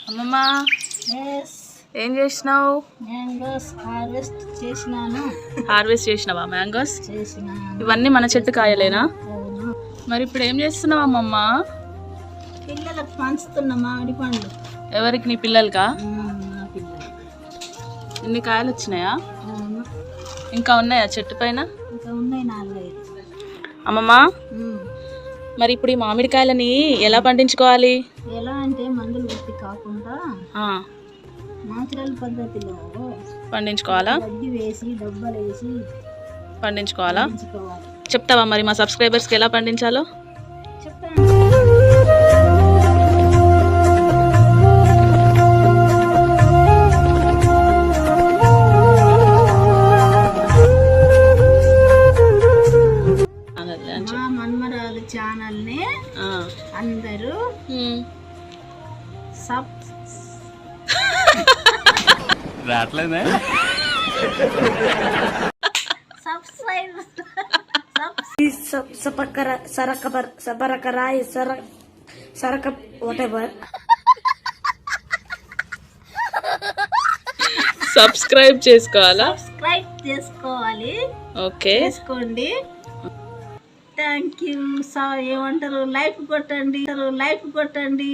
అమ్మమ్మ ఏం చేసినావు? మ్యాంగోస్ హార్వెస్ట్ చేసినాను. హార్వెస్ట్ చేసినావా మ్యాంగోస్? చేసినాను. ఇవన్నీ మన చెట్టు కాయలేనా? మరి ఇప్పుడు ఏం చేస్తున్నావు అమ్మమ్మ? పిల్లలకు పంచుతున్నా మామిడి పండ్లు. ఎవరికి? నీ పిల్లలకా? నా పిల్లలు. ఇన్ని కాయలు వచ్చినాయా? అవును. ఇంకా ఉన్నాయా చెట్టు పైన? ఇంకా ఉన్నాయి 4-5. అమ్మమ్మ మరి ఇప్పుడు ఈ మామిడికాయలని ఎలా పండించుకోవాలి? ఎలా అంటే మందులు పెట్టి కాకుండా న్యాచురల్ పద్ధతిలో పండించుకోవాలా? గడ్డి వేసి డబ్బాలు వేసి పండించుకోవాలా? పండించుకోవాలి. చెప్తావా మరి మా సబ్స్క్రైబర్స్కి ఎలా పండించాలో? చెప్తాను. మా మన్మరాలు ఛానల్ని అందరూ రావట్లేదే సబ్స్క్రైబ్ చేసుకోవాలా? సబ్స్క్రైబ్ చేసుకోవాలి. ఓకే, చేసుకోండి. Thank you. ఏమంటారు, లైక్ కొట్టండి.